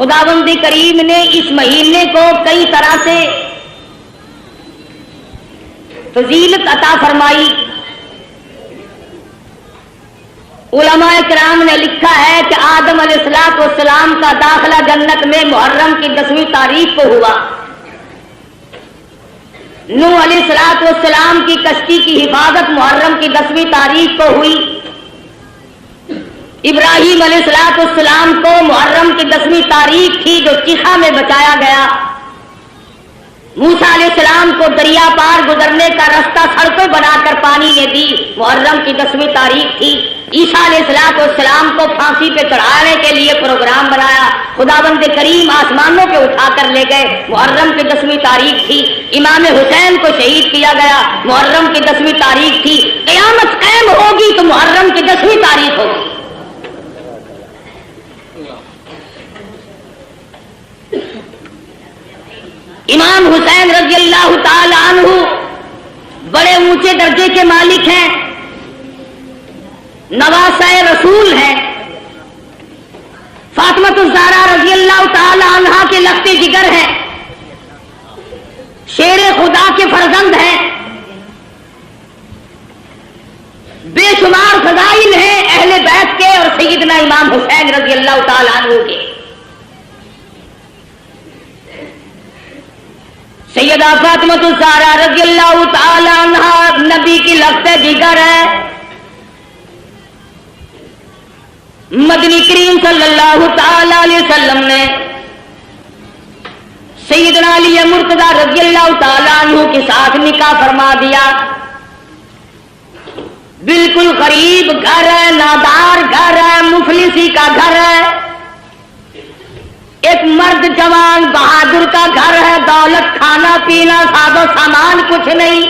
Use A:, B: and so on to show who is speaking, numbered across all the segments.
A: خداوند کریم نے اس مہینے کو کئی طرح سے فضیلت عطا فرمائی. علماء کرام نے لکھا ہے کہ آدم علیہ السلام کا داخلہ جنت میں محرم کی 10ویں تاریخ کو ہوا. نوح علیہ السلام کی کشتی کی حفاظت محرم کی 10ویں تاریخ کو ہوئی. ابراہیم علیہ السلام کو محرم کی 10ویں تاریخ تھی جو چیخا میں بچایا گیا. موسیٰ علیہ السلام کو دریا پار گزرنے کا رستہ سڑکیں بنا کر پانی نے دی، محرم کی 10ویں تاریخ تھی. عیسیٰ علیہ السلام کو پھانسی پہ چڑھانے کے لیے پروگرام بنایا، خداوند کریم آسمانوں پہ اٹھا کر لے گئے، محرم کی 10ویں تاریخ تھی. امام حسین کو شہید کیا گیا، محرم کی 10ویں تاریخ تھی. قیامت قائم ہوگی تو محرم کی 10ویں تاریخ ہوگی. امام حسین رضی اللہ تعالی عنہ بڑے اونچے درجے کے مالک ہیں، نواسہ رسول ہیں. فاطمہ الزہرا رضی اللہ تعالی عنہا کے لخت جگر ہیں، شیر خدا کے فرزند ہیں. بے شمار فضائل ہیں اہل بیت کے اور سیدنا امام حسین رضی اللہ تعالی عنہ کے. سیدہ فاطمہ الزہرا رضی اللہ تعالی عنہا نبی کی لخت جگر ہے. مدنی کریم صلی اللہ تعالی علیہ وسلم نے سیدنا علی مرتضی رضی اللہ تعالی عنہ کے ساتھ نکاح فرما دیا. بالکل غریب گھر ہے، نادار گھر ہے، مفلسی کا گھر ہے. ایک مرد جوان بہادر کا گھر ہے، دولت، کھانا پینا، ساز و سامان کچھ نہیں.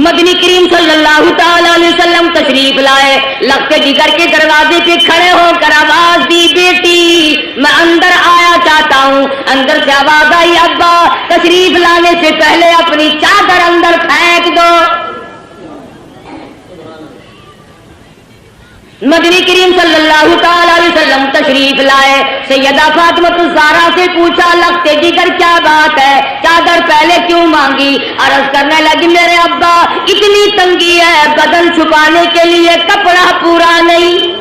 A: مدنی کریم صلی اللہ تعالی علیہ وسلم تشریف لائے، لخت جگر کے دروازے پہ کھڑے ہو کر آواز دی، بیٹی میں اندر آیا چاہتا ہوں. اندر سے آواز آئی، ابا تشریف لانے سے پہلے اپنی چادر اندر پھینک دو. مدنی کریم صلی اللہ تعالی علیہ وسلم تشریف لائے. سیدہ فاطمہ الزہرا سے پوچھا، لخت جگر کیا بات ہے، چادر پہلے کیوں مانگی؟ عرض کرنے لگی، میرے ابا اتنی تنگی ہے، بدن چھپانے کے لیے کپڑا پورا نہیں.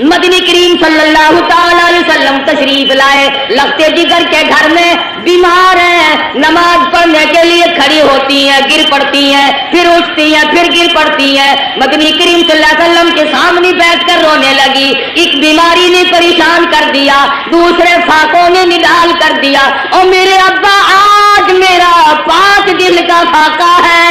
A: مدنی کریم صلی اللہ تعالی علیہ وسلم تشریف لائے، لخت جگر کے گھر میں بیمار ہیں، نماز پڑھنے کے لیے کھڑی ہوتی ہیں، گر پڑتی ہیں، پھر اٹھتی ہیں، پھر گر پڑتی ہیں. مدنی کریم صلی اللہ علیہ وسلم کے سامنے بیٹھ کر رونے لگی. ایک بیماری نے پریشان کر دیا، دوسرے فاقوں نے نڈال کر دیا. اور میرے ابا آج میرا 5 دل کا فاقہ ہے.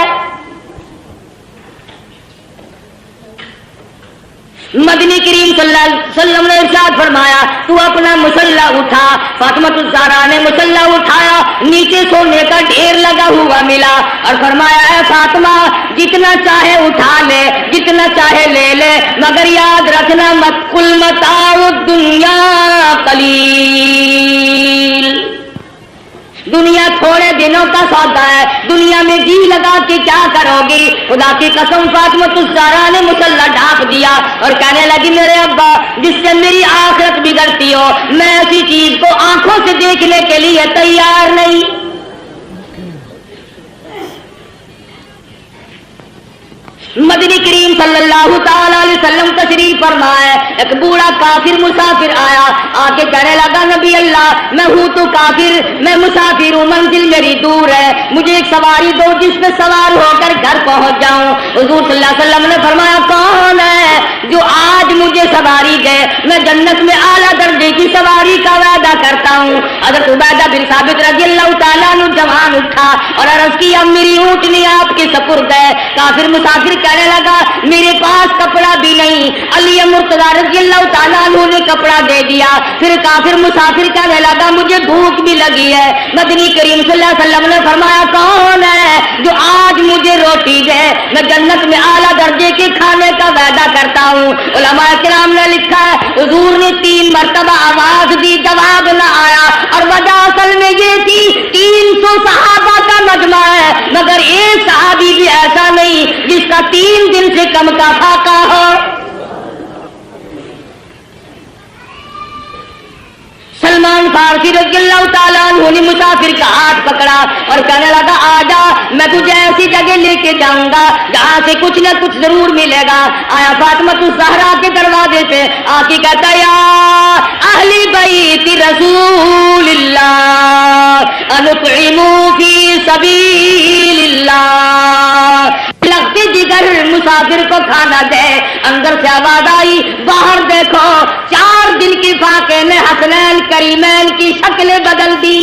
A: مدنی کریم صلی اللہ علیہ وسلم نے ارشاد فرمایا، تو اپنا مصلا اٹھا. فاطمہ الزہرا نے مصلا اٹھایا، نیچے سونے کا ڈھیر لگا ہوا ملا اور فرمایا، اے فاطمہ جتنا چاہے اٹھا لے، جتنا چاہے لے لے، مگر یاد رکھنا مت قل متاع الدنیا قلیل. دنیا تھوڑے دنوں کا سودا ہے، دنیا میں جی لگا کے کیا کرو گی؟ خدا کی قسم فاطمہ الزہرا نے مصلا ڈھانپ دیا اور کہنے لگی، میرے ابا جس سے میری آخرت بگڑتی ہو، میں ایسی چیز کو آنکھوں سے دیکھنے کے لیے تیار نہیں. مدنی کریم صلی اللہ تعالی علیہ وسلم تشریف فرمائے. ایک بوڑھا کافر مسافر آیا، آ کے کہنے لگا، نبی اللہ میں ہوں تو کافر، میں مسافر ہوں، منزل میری دور ہے، مجھے ایک سواری دو جس پہ سوار ہو کر گھر پہنچ جاؤں. حضور صلی اللہ علیہ وسلم نے فرمایا، کون ہے جو آج مجھے سواری دے؟ میں جنت میں اعلیٰ درجے کی سواری کا وعدہ کرتا ہوں. حضرت عبیدہ بن ثابت رضی اللہ تعالیٰ عنہ جوان اٹھا اور عرض کیا، میری اونٹنی آپ کے سپرد ہے. کافر مسافر کہنے لگا، میرے پاس کپڑا بھی نہیں. علی مرتضی رضی اللہ تعالیٰ عنہ نے کپڑا دے دیا. پھر کافر مسافر کہنے لگا، مجھے بھوک بھی لگی ہے. مدنی کریم صلی اللہ علیہ وسلم نے فرمایا، کون ہے جو آج مجھے روٹی دے؟ میں جنت میں اعلیٰ درجے کے کھانے کا وعدہ کرتا ہوں. علماء کرام نے لکھا ہے، حضور نے 3 مرتبہ آواز دی، جواب نہ آیا. اور وجہ اصل میں یہ تھی، 300 صحابہ کا مجمع ہے، مگر ایک صحابی بھی ایسا نہیں جس کا 3 کرم کا خاکہ ہو. سلمان فارسی رضی اللہ تعالیٰ عنہ نے مسافر کا ہاتھ پکڑا اور کہنے لگا آجا میں تجھے ایسی جگہ لے کے جاؤں گا جہاں سے کچھ نہ کچھ ضرور ملے گا. آیا فاطمہ الزہرا کے دروازے پہ آ کے کہتا یا اہل بیت رسول اللہ انطعموا فی سبیل اللہ. لگتے جگر مسافر کو کھانا دے. اندر سے آواز آئی باہر دیکھو 4 دن کی فاقے نے حسنین کریمین کی شکلیں بدل دی.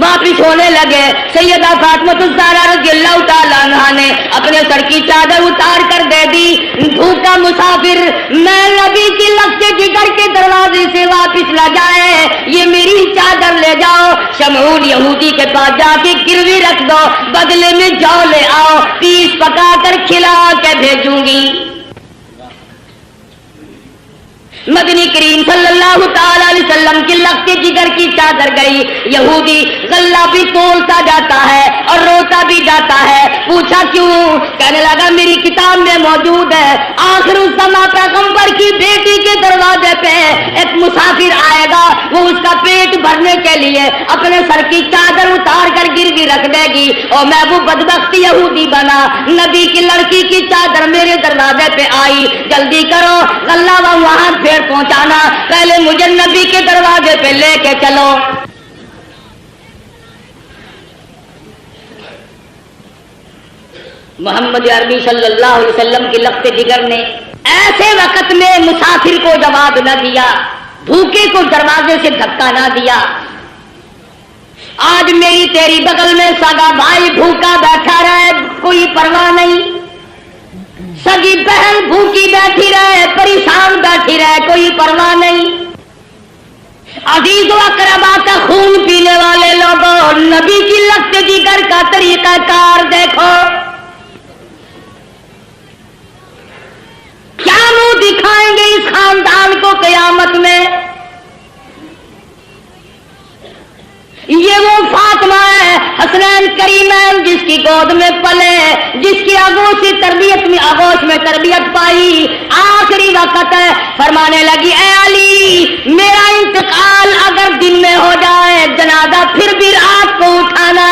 A: واپس ہونے لگے. سیدہ فاطمہ الزہرا رضی اللہ تعالیٰ عنہا نے اپنے سر کی چادر اتار کر دے دی. بھوکا مسافر میں نبی کی لگتے جگر کے دروازے سے واپس نہ جائے یہ میری چادر لے جاؤ شمعون یہودی کے پاس جا کے گروی رکھ دو بدلے میں جو لے آؤ پیس پکا کر کھلا کے بھیجوں گی. مدنی کریم صلی اللہ تعالی علیہ وسلم کی لگتے جگر کی چادر گئی. یہودی غلہ بھی تولتا جاتا ہے اور روتا بھی جاتا ہے. پوچھا کیوں؟ کہنے لگا میری کتاب میں موجود ہے آخر الزمان پیغمبر کی بیٹی کے دروازے پہ ایک مسافر آئے گا وہ اس کا پیٹ بھرنے کے لیے اپنے سر کی چادر اتار کر گروی رکھ دے گی اور میں وہ بدبخت یہودی بنا. نبی کی لڑکی کی چادر میرے دروازے پہ آئی جلدی کرو غلہ وہاں پہنچانا پہلے مجھے نبی کے دروازے پہ لے کے چلو. محمد عربی صلی اللہ علیہ وسلم کی لگتے جگر نے ایسے وقت میں مسافر کو جواب نہ دیا بھوکے کو دروازے سے دھکا نہ دیا. آج میری تیری بغل میں سگا بھائی بھوکا بیٹھا رہے کوئی پرواہ نہیں. سگی بہن بھوکی بیٹھی رہے پریشان بیٹھی رہے کوئی پرواہ نہیں. عزیز و اقربا کا خون پینے والے لوگوں نبی کی لگتے جگر کا طریقہ کار دیکھو. کیا منہ دکھائیں گے اس خاندان کو قیامت میں؟ یہ وہ فاطمہ ہے حسنین کریمین جس کی گود میں پلے جس کی آغوش میں تربیت پائی. آخری وقت ہے فرمانے لگی اے علی میرا انتقال اگر دن میں ہو جائے جنازہ پھر بھی رات کو اٹھانا.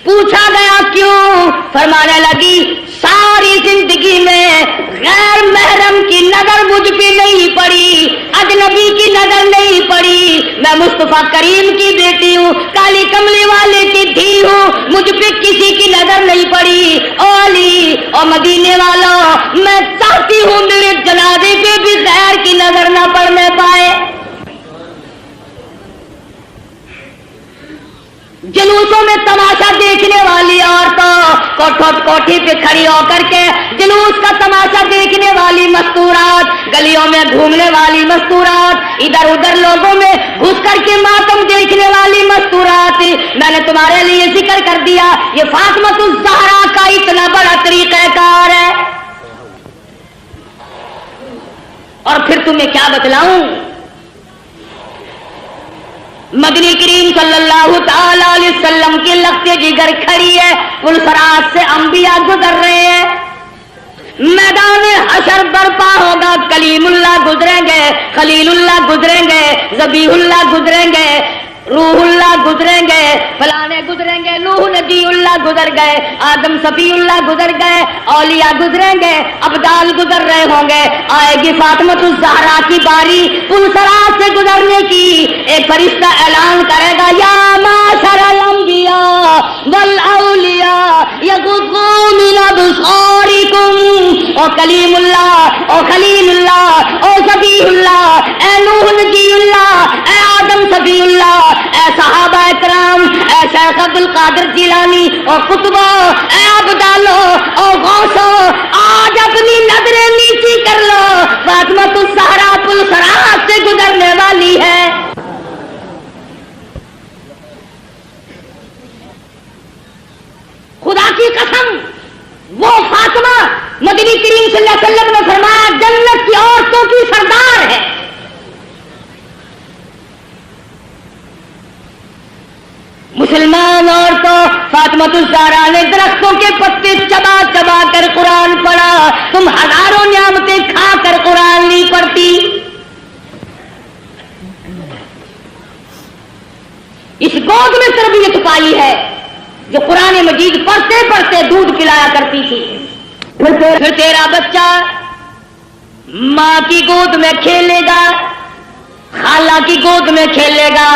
A: پوچھا گیا کیوں؟ فرمانے لگی ساری زندگی میں غیر محرم کی نظر مجھ پہ نہیں پڑی اجنبی کی نظر نہیں پڑی. میں مصطفیٰ کریم کی بیٹی ہوں کالی کملی والے کی دھی ہوں مجھ پہ کسی کی نظر نہیں پڑی. او علی او مدینے والوں میں چاہتی ہوں میرے جنازے پہ بھی غیر کی نظر نہ پڑنے پائے. جلوسوں میں تماشا دیکھنے والی عورتوں کوٹھی پہ کھڑی ہو کر کے جلوس کا تماشا دیکھنے والی مستورات گلیوں میں گھومنے والی مستورات ادھر ادھر لوگوں میں گھس کر کے ماتم دیکھنے والی مستورات. میں نے تمہارے لیے ذکر کر دیا یہ فاطمہ الزہرا کا اتنا بڑا طریقہ کار ہے. اور پھر تمہیں کیا بتلاؤں مدنی کریم صلی اللہ تعالی علیہ وسلم کی لگتے جگر کھڑی ہے پلسرات سے انبیاء گزر رہے ہیں. میدان حشر برپا ہوگا کلیم اللہ گزریں گے خلیل اللہ گزریں گے ذبیح اللہ گزریں گے روح اللہ گزریں گے فلانے گزریں گے نوح نبی اللہ گزر گئے آدم صفی اللہ گزر گئے اولیاء گزریں گے ابدال گزر رہے ہوں گے. آئے گی فاطمہ الزہرا کی باری پلسرات سے گزرنے کی. ایک فرشتہ اعلان کرے گا یا معاشر الانبیاء والاولیاء یغضوا من ابصارکم. او کلیم اللہ او خلیل اللہ او ذبیح اللہ اے نوح نبی اللہ اے آدم صفی اللہ اے صحابہ کرام اے شیخ عبد القادر جیلانی اور قطبہ اے ابدالو اور غوثو آج اپنی نظریں نیچی کر لو فاطمہ الزہرا پلسرات سے گزرنے والی ہے. خدا کی قسم وہ فاطمہ مدنی کریم صلی اللہ علیہ وسلم نے فرمایا جنت کی عورتوں کی سردار ہے. مسلمان عورتوں فاطمہ الزہرا نے درختوں کے پتے چبا چبا کر قرآن پڑھا، تم ہزاروں نعمتیں کھا کر قرآن نہیں پڑھتی۔ اس گود میں تربیت پائی ہے جو قرآن مجید پڑھتے پڑھتے دودھ پلایا کرتی تھی۔ پھر تیرا بچہ ماں کی گود میں کھیلے گا، خالہ کی گود میں کھیلے گا،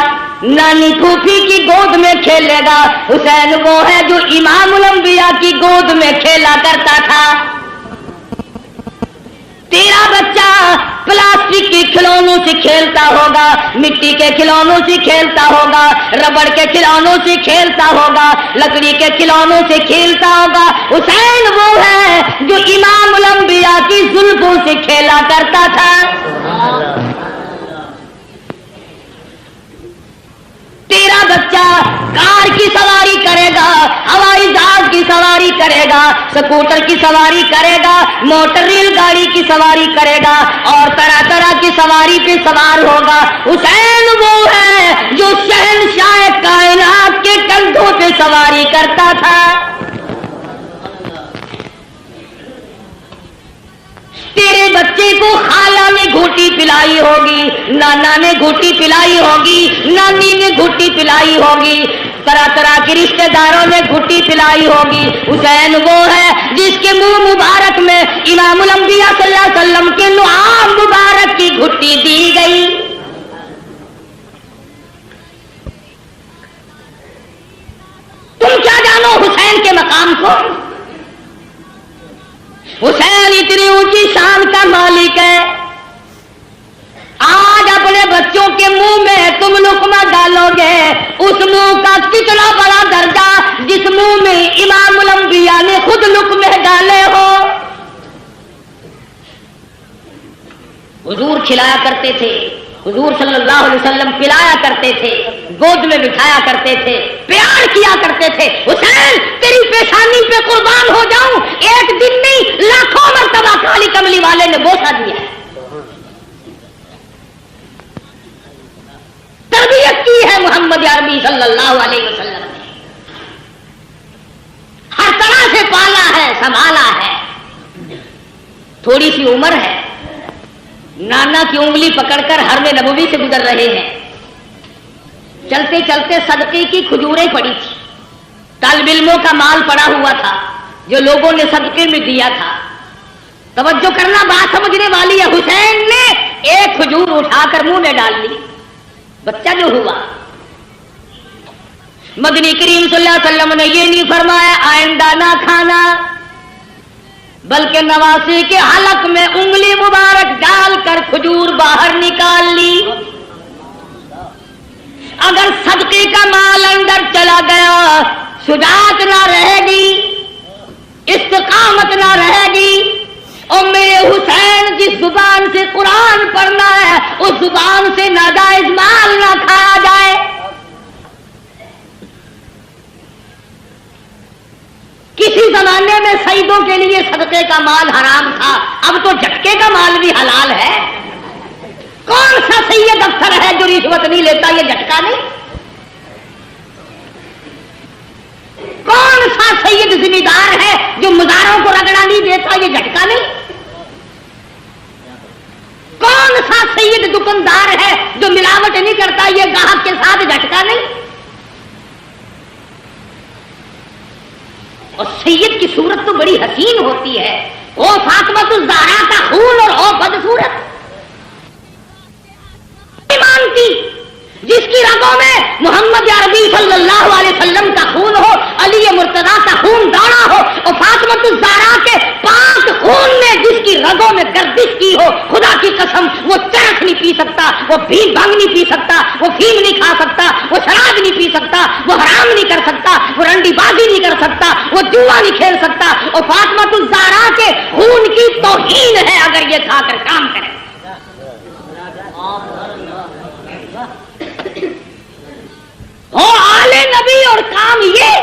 A: نانی پھوپھی کی گود میں کھیلے گا۔ حسین وہ ہے جو امام الانبیاء کی گود میں کھیلا کرتا تھا۔ تیرا بچہ پلاسٹک کے کھلونوں سے کھیلتا ہوگا، مٹی کے کھلونوں سے کھیلتا ہوگا، ربڑ کے کھلونوں سے کھیلتا ہوگا، لکڑی کے کھلونوں سے کھیلتا ہوگا۔ حسین وہ ہے جو امام الانبیاء کی زلفوں سے کھیلا کرتا تھا۔ تیرا بچہ کار کی سواری کرے گا، ہوائی جہاز کی سواری کرے گا، سکوٹر کی سواری کرے گا، موٹر ریل گاڑی کی سواری کرے گا اور طرح طرح کی سواری پہ سوار ہوگا۔ حسین وہ ہے جو شہنشاہ کائنات کے کندھوں پہ سواری کرتا تھا۔ تیرے بچے کو خالہ نے گھوٹی پلائی ہوگی، نانا نے گھوٹی پلائی ہوگی، نانی نے گھوٹی پلائی ہوگی، طرح طرح کے رشتہ داروں نے گھوٹی پلائی ہوگی۔ حسین وہ ہے جس کے منہ مبارک میں امام الانبیاء صلی اللہ علیہ وسلم کے لعاب مبارک کی گھوٹی دی گئی۔ تم کیا جانو حسین کے مقام کو؟ حسین اتنی اونچی شان کا مالک ہے، آج اپنے بچوں کے منہ میں تم لقمہ ڈالو گے، اس منہ کا کتنا بڑا درجہ جس منہ میں امام الانبیاء نے خود لقمے ڈالے ہو۔ حضور کھلایا کرتے تھے، حضور صلی اللہ علیہ وسلم پلایا کرتے تھے، گود میں بٹھایا کرتے تھے، پیار کیا کرتے تھے۔ حسین تیری پیشانی پہ قربان ہو جاؤں، ایک دن نہیں لاکھوں مرتبہ کالی کملی والے نے بوسہ دیا ہے، تربیت کی ہے محمد عربی صلی اللہ علیہ وسلم نے، ہر طرح سے پالا ہے، سنبھالا ہے۔ تھوڑی سی عمر ہے، نانا کی انگلی پکڑ کر حرم نبوی سے گزر رہے ہیں، چلتے چلتے صدقے کی کھجوریں پڑی تھی، طالب علموں کا مال پڑا ہوا تھا جو لوگوں نے صدقے میں دیا تھا۔ توجہ کرنا، بات سمجھنے والی ہے۔ حسین نے ایک کھجور اٹھا کر منہ میں ڈال لی، بچہ جو ہوا۔ مدنی کریم صلی اللہ علیہ وسلم نے یہ نہیں فرمایا آئندہ نہ کھانا، بلکہ نواسے کے حلق میں انگلی مبارک ڈال کر کھجور باہر نکال لی۔ اگر صدقے کا مال اندر چلا گیا، شجاعت نہ رہے گی، استقامت نہ رہے گی، اور میرے حسین جس زبان سے قرآن پڑھنا ہے اس زبان سے ناجائز مال نہ کھایا جائے۔ کسی زمانے میں سیدوں کے لیے صدقے کا مال حرام تھا، اب تو جھٹکے کا مال بھی حلال ہے۔ کون سا سید افسر ہے جو رشوت نہیں لیتا؟ یہ جھٹکا نہیں۔ کون سا سید ذمہ دار ہے جو مزاروں کو رگڑا نہیں دیتا؟ یہ جھٹکا نہیں۔ کون سا سید دکاندار ہے جو ملاوٹ نہیں کرتا؟ یہ گاہک کے ساتھ جھٹکا نہیں۔ اور سید کی صورت تو بڑی حسین ہوتی ہے، او فاطمہ الزہرا کا خون اور او بدصورت مانتی، جس کی رگوں میں محمد عربی صلی اللہ علیہ وسلم کا خون ہو، علی مرتضیٰ کا خون دوڑا ہو، اور فاطمہ الزہرا کے پاک خون نے جس کی رگوں میں گردش کی ہو، خدا کی قسم وہ چرس نہیں پی سکتا، وہ بھنگ نہیں پی سکتا، وہ فیم نہیں کھا سکتا، وہ شراب نہیں پی سکتا، وہ حرام نہیں کر سکتا، وہ رنڈی بازی نہیں کر سکتا، وہ جوا نہیں کھیل سکتا، اور فاطمہ الزہرا کے خون کی توہین ہے اگر یہ کھا کر کام کرے۔ ہو آل نبی اور کام یہ،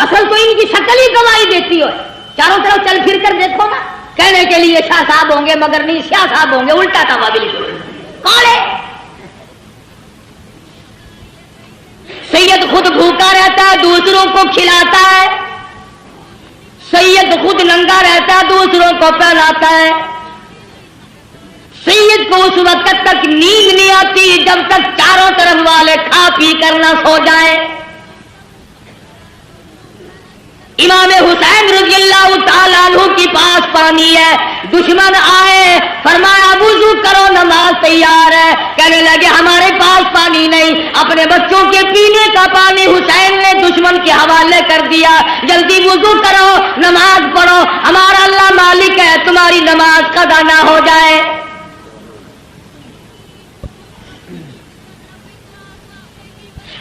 A: اصل تو ان کی شکل ہی گواہی دیتی ہو۔ چاروں طرف چل پھر کر دیکھو نا، کہنے کے لیے شاہ صاحب ہوں گے مگر نہیں شاہ صاحب ہوں گے، الٹا تھا بالکل۔ کون ہے بچوں کو کھلاتا ہے، سید خود ننگا رہتا ہے دوسروں کو پہناتا ہے، سید کو اس وقت تک نیند نہیں آتی جب تک چاروں طرف والے کھا پی کر نہ سو جائیں۔ امام حسین رضی اللہ تعالیٰ عنہ کے پاس پانی ہے، دشمن آئے، فرمایا وضو کرو نماز تیار ہے، کہنے لگے ہمارے پاس پانی نہیں، اپنے بچوں کے پینے کا پانی حسین نے دشمن کے حوالے کر دیا، جلدی وضو کرو نماز پڑھو، ہمارا اللہ مالک ہے، تمہاری نماز قضا نہ ہو جائے۔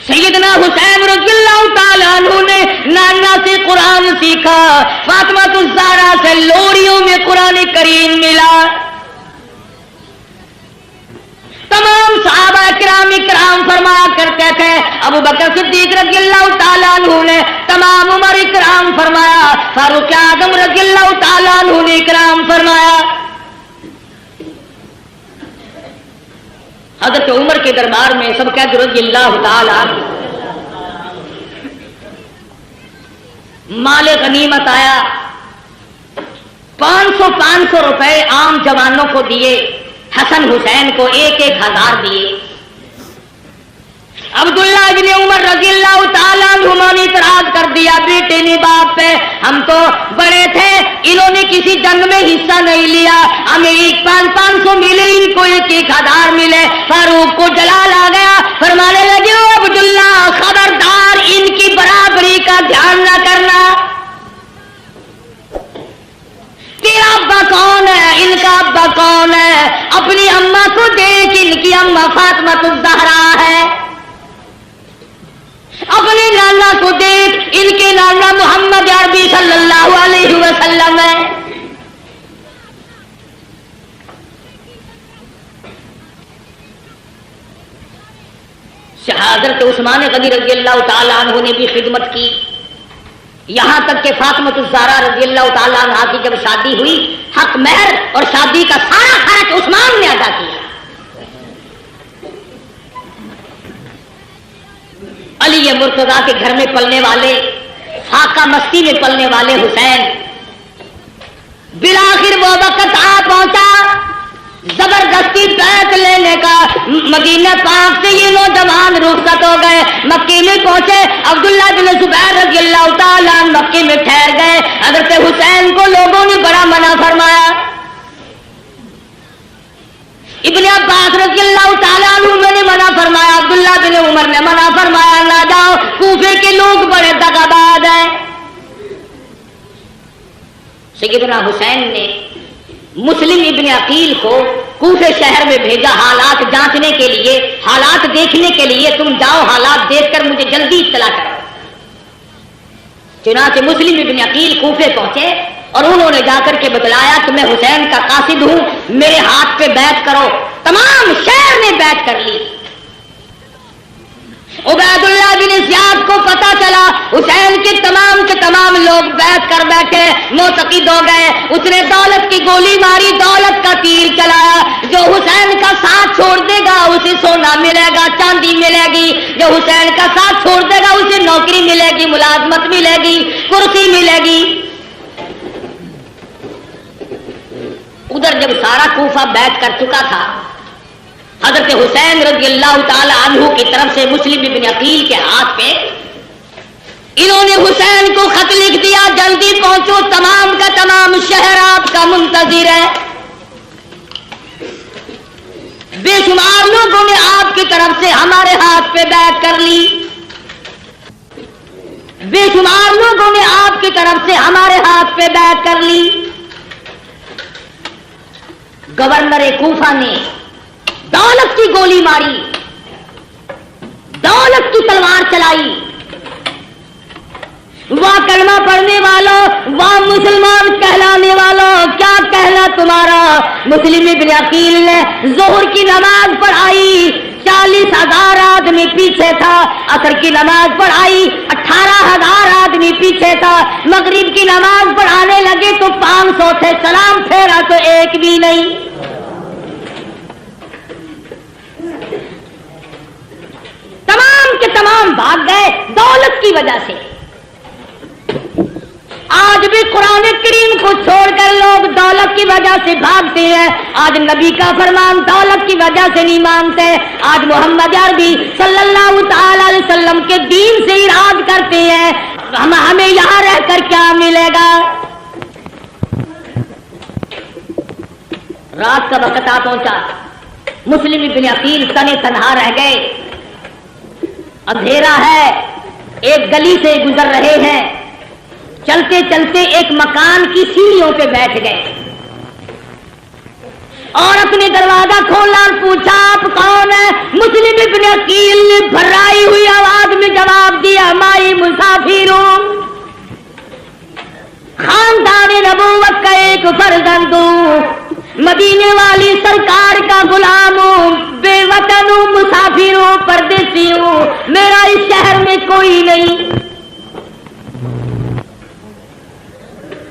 A: سیدنا حسین رضی اللہ تعالیٰ عنہ نے نانا سے قرآن سیکھا، فاطمہ الزہرا سے لوریوں میں قرآن کریم ملا۔ تمام صحابہ کرام فرمایا کرتے تھے، ابو بکر صدیق رضی اللہ تعالیٰ عنہ نے، تمام عمر کرام فرمایا، فاروق اعظم رضی اللہ تعالیٰ عنہ نے کرام فرمایا۔ حضرت عمر کے دربار میں سب کہتے رضی اللہ تعالی عنہ، مال غنیمت آیا، 500 روپے عام جوانوں کو دیے، حسن حسین کو 1,000 دیے۔ عبداللہ بن عمر رضی اللہ تعالیٰ عنہ نے اعتراض کر دیا، بیٹے نے باپ پہ، ہم تو بڑے تھے، انہوں نے کسی جنگ میں حصہ نہیں لیا، ہمیں 500 ملے، ان کو 1,000 ملے۔ فاروق کو جلال آ گیا، فرمانے لگے او عبداللہ خبردار ان کی برابری کا دھیان نہ کرنا، تیرا ابا کون ہے، ان کا ابا کون ہے، اپنی اماں کو دیکھ، ان کی اماں فاطمہ الزہرا ہے، اپنے نانا کو دیکھ، ان کے نانا محمد عربی صلی اللہ علیہ وسلم ہے۔ حضرت عثمان غنی رضی اللہ تعالیٰ عنہ نے بھی خدمت کی، یہاں تک کہ فاطمہ الزہرا رضی اللہ تعالیٰ عنہ کی جب شادی ہوئی، حق مہر اور شادی کا سارا خرچ عثمان نے ادا کیا۔ علی مرتضیٰ کے گھر میں پلنے والے، فاقہ مستی میں پلنے والے حسین، بالآخر وہ وقت آ پہنچا زبردستی بیعت لینے کا، مدینہ پاک سے یہ نوجوان رخصت ہو گئے، مکے میں پہنچے، عبداللہ بن زبیر رضی اللہ تعالیٰ عنہ مکے میں ٹھہر گئے۔ حضرت حسین کو لوگوں نے بڑا منع فرمایا، ابن عباس رضی اللہ تعالیٰ عنہ نے منع فرمایا، عبداللہ بن عمر نے منع فرمایا، نہ جاؤ، کوفے کے لوگ بڑے دغاباز ہیں۔ سیدنا حسین نے مسلم ابن عقیل کو کوفے شہر میں بھیجا حالات جانچنے کے لیے، حالات دیکھنے کے لیے، تم جاؤ حالات دیکھ کر مجھے جلدی اطلاع کرو۔ چنانچہ مسلم ابن عقیل کوفے پہنچے اور انہوں نے جا کر کے بتلایا کہ میں حسین کا قاصد ہوں، میرے ہاتھ پہ بیعت کرو۔ تمام شہر نے بیعت کر لی۔ عبید اللہ بن زیاد کو پتا چلا حسین کے تمام لوگ بیعت کر بیٹھے، معتقد ہو گئے، اس نے دولت کی گولی ماری، دولت کا تیر چلایا، جو حسین کا ساتھ چھوڑ دے گا اسے سونا ملے گا، چاندی ملے گی، جو حسین کا ساتھ چھوڑ دے گا اسے نوکری ملے گی، ملازمت ملے گی، کرسی ملے گی۔ ادھر جب سارا کوفہ بیعت کر چکا تھا، حضرت حسین رضی اللہ تعالی عنہ کی طرف سے مسلم ابن عقیل کے ہاتھ پہ انہوں نے حسین کو خط لکھ دیا، جلدی پہنچو، تمام کا تمام شہر آپ کا منتظر ہے۔ بے شمار لوگوں نے آپ کی طرف سے ہمارے ہاتھ پہ بیعت کر لی، بے شمار لوگوں نے آپ کی طرف سے ہمارے ہاتھ پہ بیعت کر لی۔ گورنر کوفہ نے دولت کی گولی ماری، دولت کی تلوار چلائی۔ واہ کلمہ پڑھنے والوں، واہ مسلمان کہلانے والوں، کیا کہنا تمہارا۔ مسلم ابن عقیل نے ظہر کی نماز پڑھائی، 40,000 آدمی پیچھے تھا، عصر کی نماز پڑھائی، 18,000 آدمی پیچھے تھا، مغرب کی نماز پڑھانے لگے تو 500 تھے، سلام پھیرا تو ایک بھی نہیں۔ تمام کے تمام بھاگ گئے دولت کی وجہ سے۔ آج بھی قرآن کریم کو چھوڑ کر لوگ دولت کی وجہ سے بھاگتے ہیں. آج نبی کا فرمان دولت کی وجہ سے نہیں مانتے. آج محمد عربی صلی اللہ تعالی علیہ وسلم کے دین سے اراض کرتے ہیں. ہمیں یہاں رہ کر کیا ملے گا؟ رات کا وقت آ پہنچا. مسلم ابن عقیل تنے تنہا رہ گئے. اندھیرا ہے. ایک گلی سے گزر رہے ہیں. چلتے چلتے ایک مکان کی سیڑھیوں پہ بیٹھ گئے. عورت نے دروازہ کھولا اور پوچھا آپ کون ہیں؟ مسلم ابن عقیل نے بھرائی ہوئی آواز میں جواب دیا مائی مسافر ہوں، خاندان نبوت کا ایک فرزند ہوں، مدینے والی سرکار کا غلام ہوں، بے وطن ہوں، مسافر ہوں، پردیسی ہوں، میرا اس شہر میں کوئی نہیں.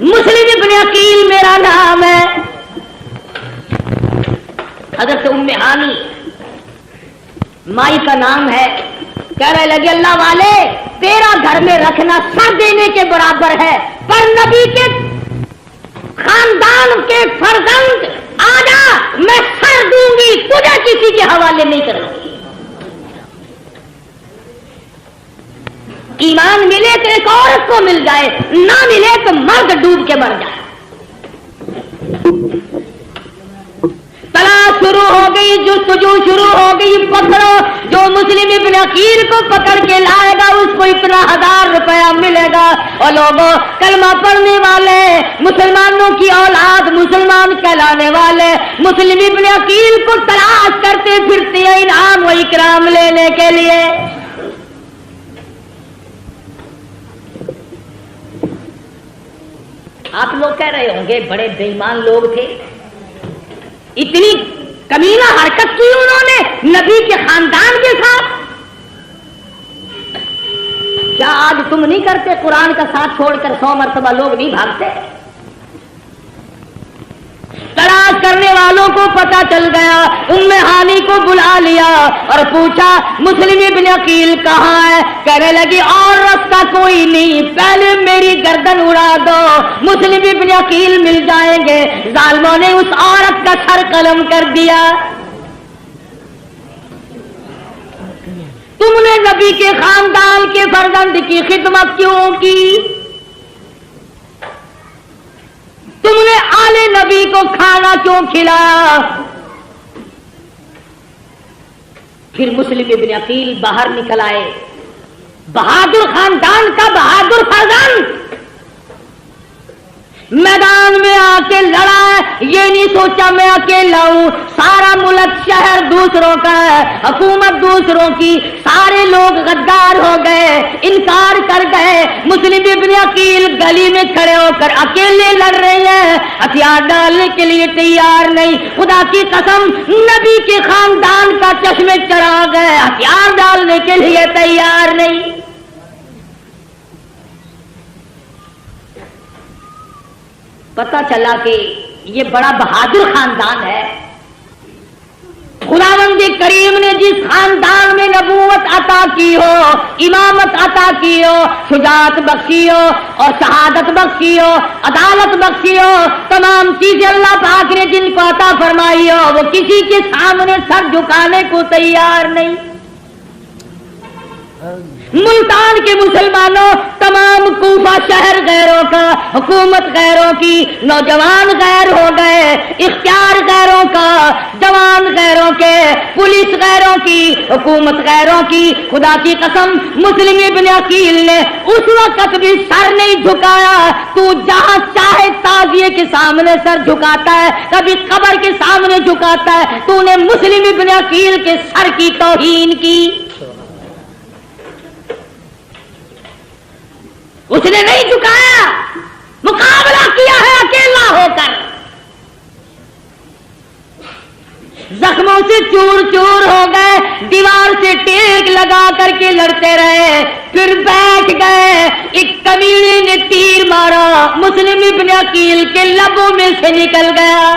A: مسلم ابن عقیل میرا نام ہے. حضرت ام ہانی مائی کا نام ہے. کہنے لگے اللہ والے تیرا گھر میں رکھنا سر دینے کے برابر ہے، پر نبی کے خاندان کے فرزند آجا میں سر دوں گی، تجھے کسی کے حوالے نہیں کروں گی. ایمان ملے تو ایک عورت کو مل جائے، نہ ملے تو مرد ڈوب کے مر جائے. تلاش شروع ہو گئی، جستجو شروع ہو گئی. پکڑو، جو مسلم ابن عقیل کو پکڑ کے لائے گا اس کو اتنا 1000 روپیہ ملے گا. اور لوگوں کلمہ پڑھنے والے مسلمانوں کی اولاد مسلمان کہلانے والے مسلم ابن عقیل کو تلاش کرتے پھرتے ہیں انعام و اکرام لینے کے لیے. آپ لوگ کہہ رہے ہوں گے بڑے بے ایمان لوگ تھے، اتنی کمینہ حرکت کی انہوں نے نبی کے خاندان کے ساتھ. کیا آج تم نہیں کرتے؟ قرآن کا ساتھ چھوڑ کر 100 مرتبہ لوگ نہیں بھاگتے؟ تلاش کرنے والوں کو پتا چل گیا. ام ہانی کو بلا لیا اور پوچھا مسلم ابن عقیل کہاں ہے؟ کہنے لگی اور رستہ کوئی نہیں، پہلے میری گردن اڑا دو، مسلم ابن عقیل مل جائیں گے. ظالموں نے اس عورت کا سر قلم کر دیا. تم نے نبی کے خاندان کے فرزند کی خدمت کیوں کی؟ تم نے آل نبی کو کھانا کیوں کھلایا؟ پھر مسلم ابن عقیل باہر نکل آئے. بہادر خاندان کا بہادر فرزند میدان میں آ کے لڑا. یہ نہیں سوچا میں اکیلا ہوں، سارا ملک شہر دوسروں کا ہے، حکومت دوسروں کی. سارے لوگ غدار ہو گئے، انکار کر گئے. مسلم ابن عقیل گلی میں کھڑے ہو کر اکیلے لڑ رہے ہیں، ہتھیار ڈالنے کے لیے تیار نہیں. خدا کی قسم نبی کے خاندان کا چشمے چراغ ہے، ہتھیار ڈالنے کے لیے تیار نہیں. پتا چلا کہ یہ بڑا بہادر خاندان ہے. خداوند کریم نے جس خاندان میں نبوت عطا کی ہو، امامت عطا کی ہو، شجاعت بخشی ہو اور شہادت بخشی ہو، عدالت بخشی ہو، تمام چیزیں اللہ پاک نے جن کو عطا فرمائی ہو، وہ کسی کے سامنے سر جھکانے کو تیار نہیں. ملتان کے مسلمانوں، تمام کوفہ شہر غیروں کا، حکومت غیروں کی، نوجوان غیر ہو گئے، اختیار غیروں کا، جوان غیروں کے، پولیس غیروں کی، حکومت غیروں کی. خدا کی قسم مسلم ابن عقیل نے اس وقت بھی سر نہیں جھکایا. تو جہاں چاہے تعزیے کے سامنے سر جھکاتا ہے، کبھی قبر کے سامنے جھکاتا ہے. تو نے مسلم ابن عقیل کے سر کی توہین کی. اس نے نہیں جھکایا، مقابلہ کیا ہے اکیلا ہو کر. زخموں سے چور چور ہو گئے، دیوار سے ٹیک لگا کر کے لڑتے رہے، پھر بیٹھ گئے. ایک کمینے نے تیر مارا، مسلم ابن عقیل کے لبوں میں سے نکل گیا.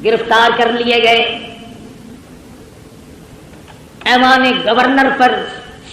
A: گرفتار کر لیے گئے. ایوان گورنر پر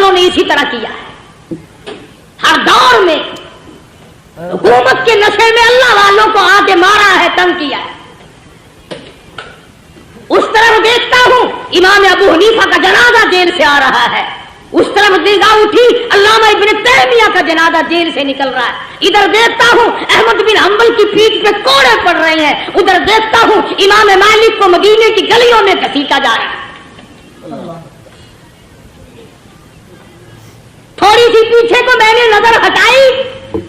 A: والوں نے اسی طرح کیا ہے. ہر دور میں حکومت کے نشے میں اللہ والوں کو آ کے مارا ہے, تنگ کیا ہے. اس طرف دیکھتا ہوں امام ابو حنیفہ کا جنازہ جیل سے آ رہا ہے, اس طرف نگاہ اٹھی علامہ ابن تیمیہ کا جنازہ جیل سے نکل رہا ہے. ادھر دیکھتا ہوں احمد بن حنبل کی پیٹھ پہ کوڑے پڑ رہے ہیں, ادھر دیکھتا ہوں امام مالک کو مدینے کی گلیوں میں گھسیٹا جا رہا ہے. تھوڑی سی پیچھے کو میں نے نظر ہٹائی,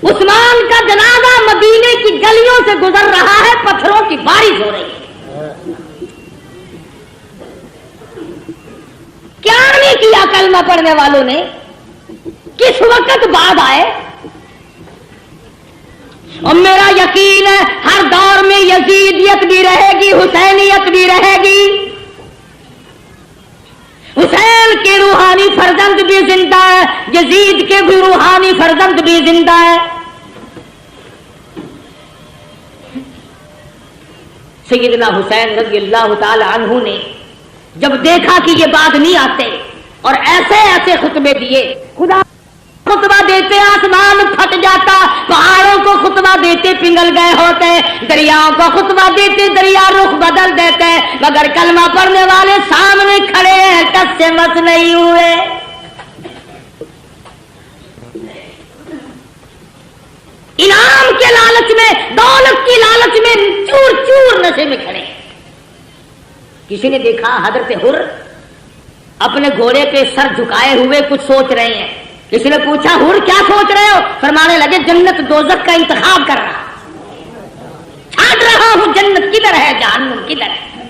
A: عثمان کا جنازہ مدینے کی گلیوں سے گزر رہا ہے, پتھروں کی بارش ہو رہی ہے. کیا نہیں کیا کلمہ پڑھنے والوں نے, کس وقت بعد آئے. اور میرا یقین ہے ہر دور میں یزیدیت بھی رہے گی, حسینیت بھی رہے گی. حسین کے روحانی فرزند بھی زندہ ہے, یزید کے بھی روحانی فرزند بھی زندہ ہے. سیدنا حسین رضی اللہ تعالی عنہ نے جب دیکھا کہ یہ بات نہیں آتے اور ایسے ایسے خطبے دیے, خدا خطبہ دیتے آسمان پھٹ جاتا, پہاڑوں کو خطبہ دیتے پنگل گئے ہوتے, دریاؤں کو خطبہ دیتے دریا رخ بدل دیتے, مگر کلمہ پڑھنے والے سامنے کھڑے ہیں, کس سے مس نہیں ہوئے. انعام کے لالچ میں, دولت کی لالچ میں چور چور نشے میں کھڑے. کسی نے دیکھا حضرت حر اپنے گھوڑے پہ سر جھکائے ہوئے کچھ سوچ رہے ہیں. کسی نے پوچھا حر کیا سوچ رہے ہو؟ فرمانے لگے جنت دوزخ کا انتخاب کر رہا, چھانٹ رہا ہوں جنت کدھر ہے جہنم کدھر ہے.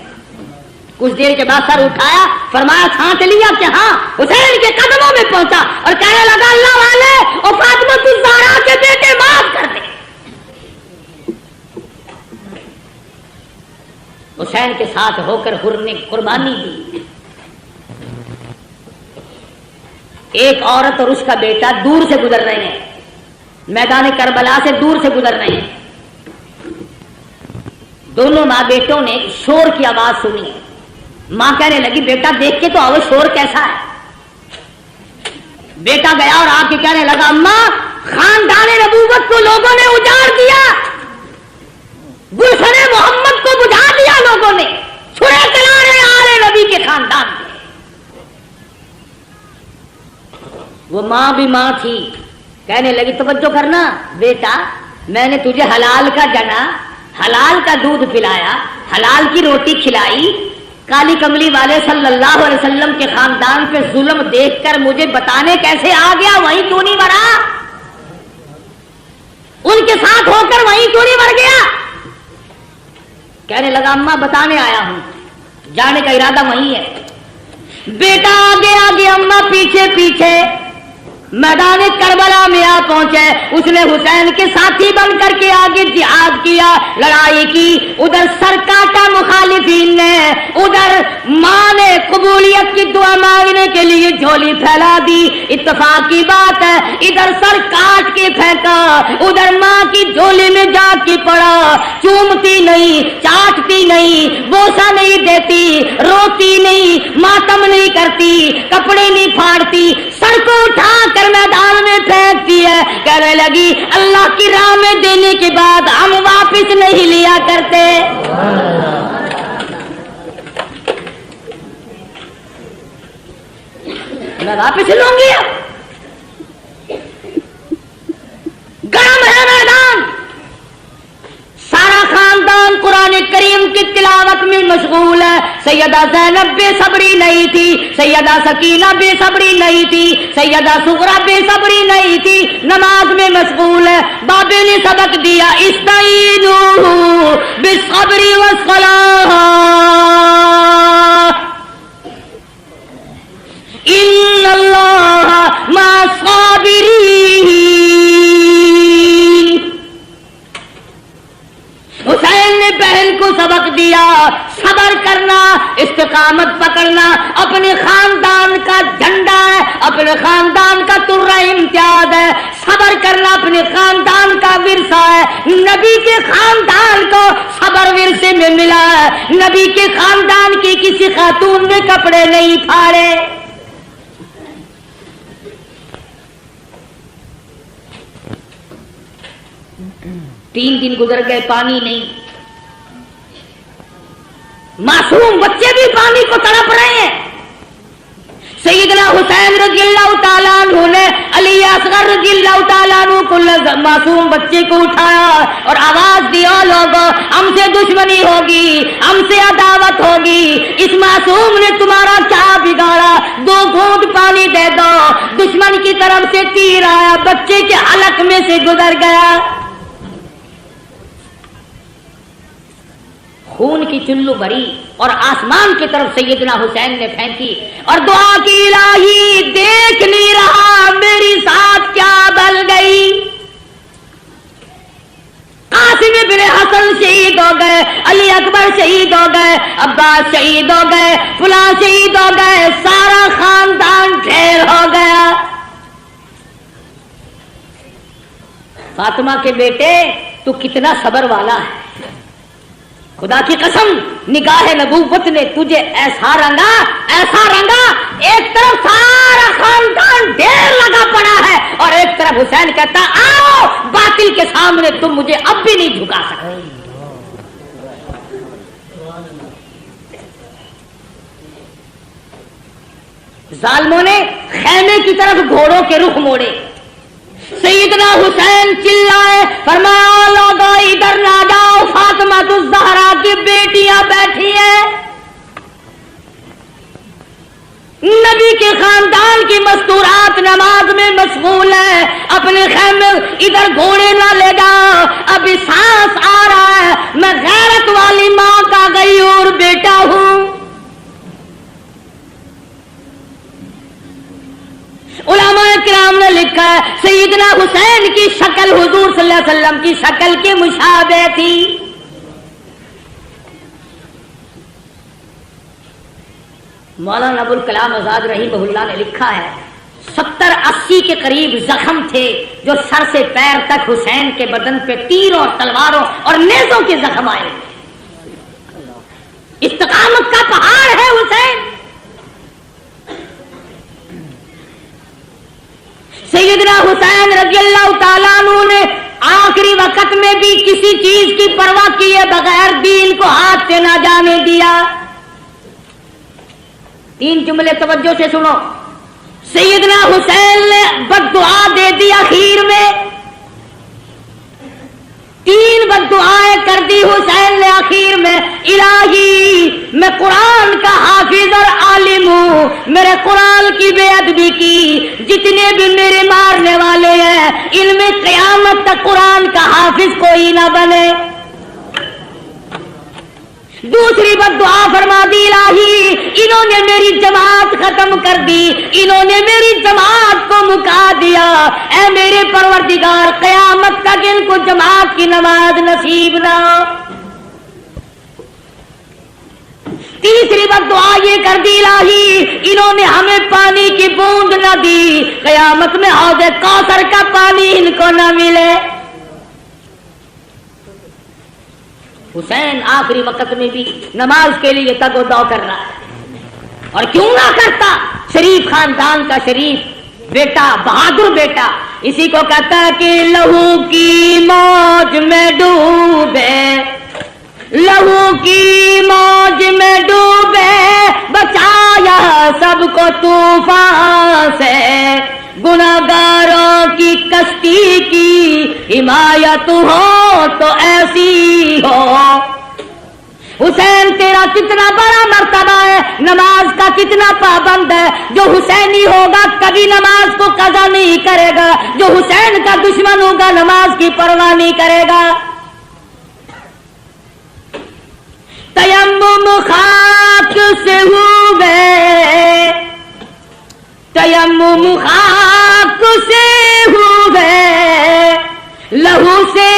A: کچھ دیر کے بعد سر اٹھایا, فرمایا چھانٹ لیا کہ ہاں. حسین کے قدموں میں پہنچا اور کہنے لگا اللہ والے اور فاطمہ الزہرا کے بیٹے معاف کر دے. حسین کے ساتھ ہو کر حر نے قربانی دی. ایک عورت اور اس کا بیٹا دور سے گزر رہے ہیں, میدان کربلا سے دور سے گزر رہے ہیں. دونوں ماں بیٹوں نے شور کی آواز سنی. ماں کہنے لگی بیٹا دیکھ کے تو آؤ شور کیسا ہے. بیٹا گیا اور آ کے کہنے لگا اماں خاندان نبوت کو لوگوں نے اجاڑ دیا, گلشن محمد کو بجھا دیا لوگوں نے, چھڑے چلا رہے آل نبی کے خاندان میں. وہ ماں بھی ماں تھی, کہنے لگی توجہ کرنا بیٹا, میں نے تجھے حلال کا جنا, حلال کا دودھ پلایا, حلال کی روٹی کھلائی, کالی کملی والے صلی اللہ علیہ وسلم کے خاندان پہ ظلم دیکھ کر مجھے بتانے کیسے آ گیا وہیں کیوں نہیں مرا, ان کے ساتھ ہو کر وہیں کیوں نہیں مر گیا. کہنے لگا اماں بتانے آیا ہوں, جانے کا ارادہ وہیں ہے. بیٹا آگے آگے اماں پیچھے پیچھے میدان کربلا میں آ پہنچے. اس نے حسین کے ساتھی بن کر کے آگے جہاد کیا, لڑائی کی. ادھر سر کاٹا مخالفین نے, ادھر ماں نے قبولیت کی دعا مانگنے کے لیے جھولی پھیلا دی. اتفاق کی بات ہے ادھر سر کاٹ کے پھینکا, ادھر ماں کی جھولی میں جا کے پڑا. چومتی نہیں, چاٹتی نہیں, بوسا نہیں دیتی, روتی نہیں, ماتم نہیں کرتی, کپڑے نہیں پھاڑتی, سر کو اٹھا کر میدان میں پھینکتی ہے. کہنے لگی اللہ کی راہ میں دینے کے بعد ہم واپس نہیں لیا کرتے. میں واپس لوں گی. گرم ہے میدان, سارا خاندان قرآن کریم کی تلاوت میں مشغول ہے. سیدہ زینب بے صبری نہیں تھی, سیدہ سکینہ بے صبری نہیں تھی, سیدہ سغرا بے صبری نہیں تھی, نماز میں مشغول ہے. بابے نے سبق دیا استعینوا بالصبر والصلاۃ ان اللہ مع الصابرین. حسین نے بہن کو سبق دیا صبر کرنا, استقامت پکڑنا. اپنے خاندان کا جھنڈا ہے, اپنے خاندان کا ترہ امتیاز ہے. صبر کرنا اپنے خاندان کا ورثہ ہے. نبی کے خاندان کو صبر ورثے میں ملا ہے. نبی کے خاندان کی کسی خاتون نے کپڑے نہیں پھاڑے. 3 دن گزر گئے پانی نہیں. معصوم بچے بھی پانی کو تڑپ رہے ہیں. سیدنا حسین رضی اللہ تعالیٰ عنہ نے علی اصغر رضی اللہ تعالیٰ عنہ کو معصوم بچے کو اٹھایا اور آواز دیا لوگوں ہم سے دشمنی ہوگی, ہم سے عداوت ہوگی, اس معصوم نے تمہارا کیا بگاڑا, 2 گھونٹ پانی دے دو. دشمن کی طرف سے تیر آیا, بچے کے حلق میں سے گزر گیا. خون کی چلو بھری اور آسمان کی طرف سیدنا حسین نے پھینکی اور دعا کی, الہی دیکھ نہیں رہا میری ساتھ کیا بل گئی. قاسم بن حسن شہید ہو گئے, علی اکبر شہید ہو گئے, عباس شہید ہو گئے, فلاں شہید ہو گئے, سارا خاندان ڈھیر ہو گیا. فاطمہ کے بیٹے تو کتنا صبر والا ہے, خدا کی قسم نگاہ نبوت نے تجھے ایسا رنگا ایک طرف سارا خاندان ڈھیر لگا پڑا ہے اور ایک طرف حسین کہتا آؤ باطل کے سامنے تم مجھے اب بھی نہیں جھکا سکتے. ظالموں نے خیمے کی طرف گھوڑوں کے رخ موڑے. سیدنا حسین چلائے, فرمایا لوگوں ادھر نہ جاؤ, فاطمہ الزہرا کی بیٹیاں بیٹھی ہیں, نبی کے خاندان کی مستورات نماز میں مشغول ہے, اپنے خیمے ادھر گھوڑے نہ لے جاؤ, ابھی سانس آ رہا ہے, میں غیرت والی ماں کا غیور بیٹا ہوں. علماء کرام نے لکھا ہے سیدنا حسین کی شکل حضور صلی اللہ علیہ وسلم کی شکل کے مشابہ تھی. مولانا ابوالکلام آزاد رحمہ اللہ نے لکھا ہے 70-80 کے قریب زخم تھے جو سر سے پیر تک حسین کے بدن پہ تیروں, تلواروں اور نیزوں کے زخم آئے. استقامت کا پہاڑ ہے حسین. سیدنا حسین رضی اللہ تعالیٰ عنہ نے آخری وقت میں بھی کسی چیز کی پرواہ کیے بغیر دین کو ہاتھ سے نہ جانے دیا. 3 جملے توجہ سے سنو. سیدنا حسین نے بد دعا دے دی اخیر میں, 3 بد دعائیں کر دی حسین نے اخیر میں. الہی میں قرآن کا حافظ اور عالم ہوں, میرے قرآن کی بے ادبی کی, جتنے بھی میرے مارنے والے ہیں ان میں قیامت تک قرآن کا حافظ کوئی نہ بنے. دوسری بد دعا فرما دی, الہی انہوں نے میری جماعت ختم کر دی, انہوں نے میری جماعت کو مکا دیا, اے میرے پروردگار قیامت تک ان کو جماعت کی نماز نصیب نہ ہو. تیسری بد دعا یہ کر دی, الہی انہوں نے ہمیں پانی کی بوند نہ دی, قیامت میں حوض کوثر کا پانی ان کو نہ ملے. حسین آخری وقت میں بھی نماز کے لیے تگ و دو کر رہا ہے, اور کیوں نہ کرتا, شریف خاندان کا شریف بیٹا, بہادر بیٹا. اسی کو کہتا ہے کہ لہو کی موج میں ڈوبے, لہو کی موج میں ڈوبے, بچایا سب کو طوفان سے, گناہگاروں کی کشتی کی حمایت ہو تو ایسی ہو. حسین تیرا کتنا بڑا مرتبہ ہے, نماز کا کتنا پابند ہے. جو حسینی ہوگا کبھی نماز کو قضا نہیں کرے گا, جو حسین کا دشمن ہوگا نماز کی پرواہ نہیں کرے گا. تیمم خاک سے ہوئے, تیمم خاک سے ہوئے, لہو سے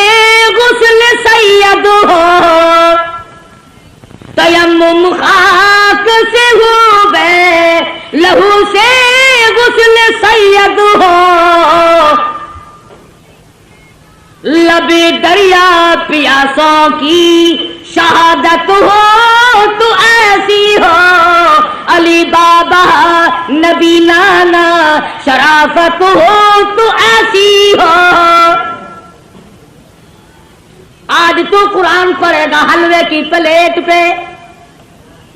A: غسل سید ہو, تیمم خاک سے ہوئے, لہو سے غسل سید ہو. لبے دریا پیاسوں کی شہادت ہو تو ایسی ہو, علی بابا نبی نانا شرافت ہو تو ایسی ہو. آج تو قرآن پڑھے گا حلوے کی پلیٹ پہ،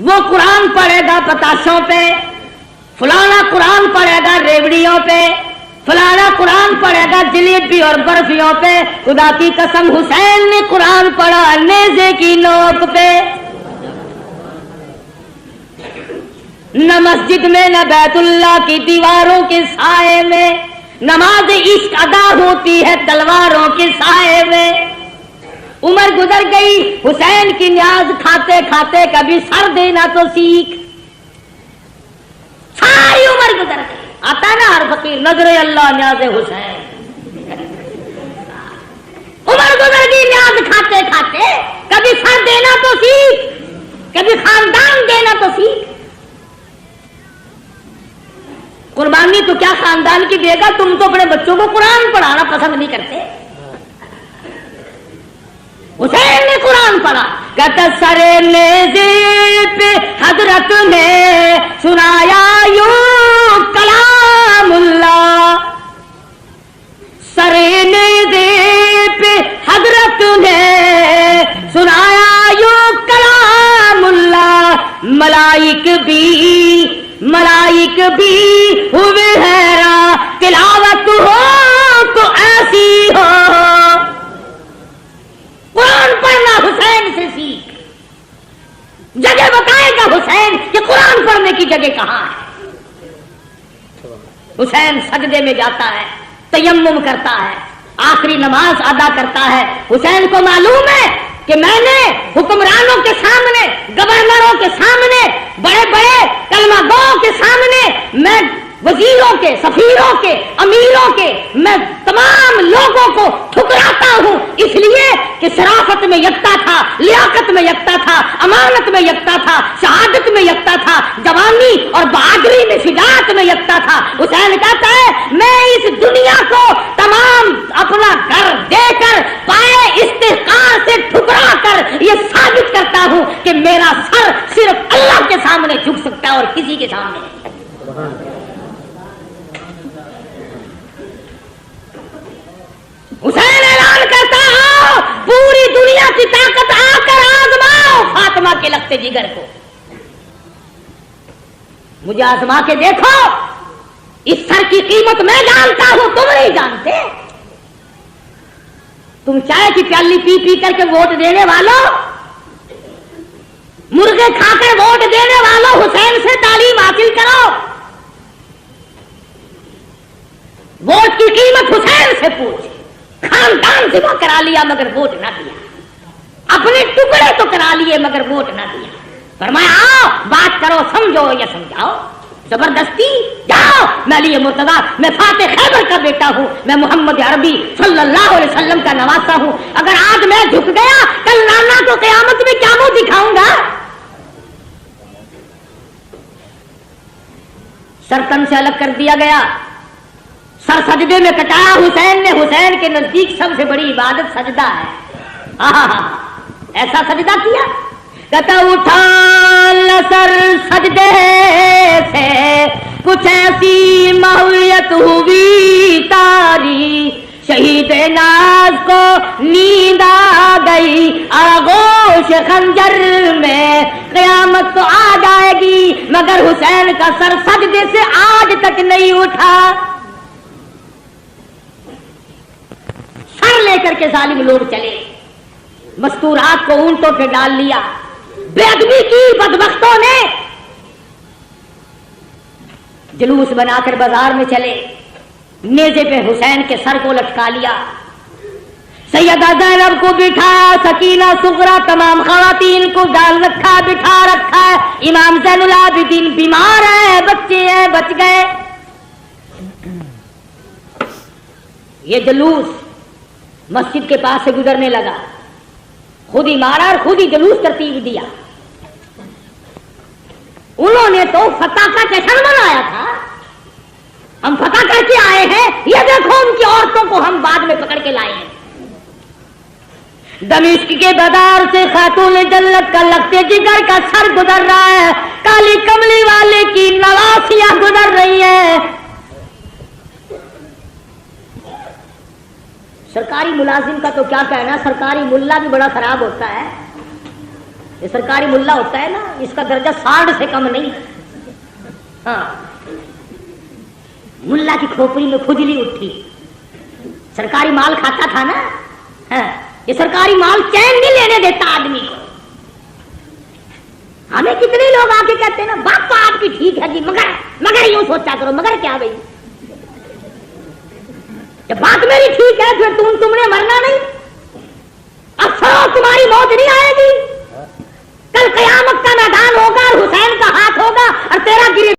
A: وہ قرآن پڑھے گا پتاشوں پہ، فلانا قرآن پڑھے گا ریوڑیوں پہ، فلانا قرآن پڑھے گا جلیبی اور برفیوں پہ۔ خدا کی قسم حسین نے قرآن پڑھا نیزے کی نوک پہ، نہ مسجد میں نہ بیت اللہ کی دیواروں کے سائے میں، نماز عشق ادا ہوتی ہے تلواروں کے سائے میں۔ عمر گزر گئی حسین کی نیاز کھاتے کھاتے، کبھی سر دینا تو سیکھ، ساری عمر گزر گئی۔ آتا نا ہر فقیر نظر اللہ نیاز حسین، عمر گزر گئی نیاز کھاتے کھاتے، کبھی سر دینا تو سیکھ، کبھی خاندان دینا تو سیکھ۔ قربانی تو کیا خاندان کی دے گا، تم تو اپنے بچوں کو قرآن پڑھانا پسند نہیں کرتے۔ حسین نے قرآن پڑھا، کہتا سر نیزے پہ حضرت نے سنایا یوں کلام اللہ، سر نیزے پہ حضرت نے سنایا یوں کلام اللہ، ملائک بھی ہوئے حیران، تلاوت ہو تو ایسی ہو۔ قرآن پڑھنا حسین سے سیکھ، جگہ بتائے گا حسین کہ قرآن پڑھنے کی جگہ کہاں ہے۔ حسین سجدے میں جاتا ہے، تیمم کرتا ہے، آخری نماز ادا کرتا ہے۔ حسین کو معلوم ہے کہ میں نے حکمرانوں کے سامنے، گورنروں کے سامنے، بڑے بڑے کلمہ گوؤں کے سامنے، میں وزیروں کے، سفیروں کے، امیروں کے، میں تمام لوگوں کو ٹھکراتا ہوں، اس لیے کہ شرافت میں یکتا تھا، لیاقت میں یکتا تھا، امانت میں یکتا تھا، شہادت میں یکتا تھا، جوانی اور بہادری میں، شجاعت میں یکتا تھا۔ حسین کہتا ہے میں اس دنیا کو تمام اپنا گھر دے کر، پائے استحقار سے ٹھکرا کر یہ ثابت کرتا ہوں کہ میرا سر صرف اللہ کے سامنے جھک سکتا ہے اور کسی کے سامنے نہیں۔ حسین اعلان کرتا ہو پوری دنیا کی طاقت آ کر آزماؤ فاطمہ کے لخت جگر کو، مجھے آزما کے دیکھو، اس سر کی قیمت میں جانتا ہوں، تم نہیں جانتے۔ تم چائے کی پیالی پی پی کر کے ووٹ دینے والوں، مرغے کھا کر ووٹ دینے والوں، حسین سے تعلیم حاصل کرو، ووٹ کی قیمت حسین سے پوچھ۔ خاندان سے وہ کرا لیا مگر ووٹ نہ دیا، اپنے ٹکڑے تو کرا لیے مگر ووٹ نہ دیا۔ فرمایا آؤ بات کرو، سمجھو یا سمجھاؤ، زبردستی جاؤ۔ میں علی مرتضیٰ، میں فاتح خیبر کا بیٹا ہوں، میں محمد عربی صلی اللہ علیہ وسلم کا نواسا ہوں، اگر آج میں جھک گیا کل نانا کو قیامت میں کیا منہ دکھاؤں گا؟ سر تن سے الگ کر دیا گیا، سر سجدے میں کٹایا حسین نے۔ حسین کے نزدیک سب سے بڑی عبادت سجدہ ہے۔ ایسا سجدہ کیا، کہتا اٹھا سر سجدے سے، کچھ ایسی ماحولیت ہوئی تاری، شہید ناز کو نیند آ گئی، آغوش خنجر میں قیامت تو آ جائے گی، مگر حسین کا سر سجدے سے آج تک نہیں اٹھا۔ سر لے کر کے ظالم لوگ چلے، مستورات کو اونٹوں پہ ڈال لیا، بے ادبی کی بدبختوں نے، جلوس بنا کر بازار میں چلے، نیزے پہ حسین کے سر کو لٹکا لیا، سیدہ زینب کو بٹھایا، سکینہ صغرا تمام خواتین کو ڈال رکھا، بٹھا رکھا ہے، امام زین العابدین بیمار ہیں، بچے ہیں، بچ گئے۔ یہ جلوس مسجد کے پاس سے گزرنے لگا، خود ہی مارا اور خود ہی جلوس ترتیب دیا۔ انہوں نے تو فتح کا جشن منایا تھا، ہم فتح کر کے آئے ہیں، یہ دیکھو ان کی عورتوں کو ہم بعد میں پکڑ کے لائے ہیں۔ دمشق کے بازار سے خاتون جنت کا لختے جگر کا سر گزر رہا ہے، کالی کملی والے کی نواسیاں گزر رہی ہیں۔ سرکاری ملازم کا تو کیا کہنا، سرکاری ملا بھی بڑا خراب ہوتا ہے. یہ سرکاری ملا ہوتا ہے نا، اس کا درجہ 60 سے کم نہیں. ہاں، ملا کی کھوپڑی میں کھجلی اٹھی، سرکاری مال کھاتا تھا نا. ہاں، یہ سرکاری مال چین نہیں لینے دیتا آدمی کو. ہمیں کتنے لوگ آ کے کہتے ہیں نا بات تو آپ کی ٹھیک ہے جی، مگر یوں سوچا کرو. مگر کیا بھائی، جب بات میری ٹھیک ہے پھر تم نے مرنا نہیں. افسوس تمہاری موت نہیں آئے گی. کل قیامت کا میدان ہوگا اور حسین کا ہاتھ ہوگا اور تیرا گرے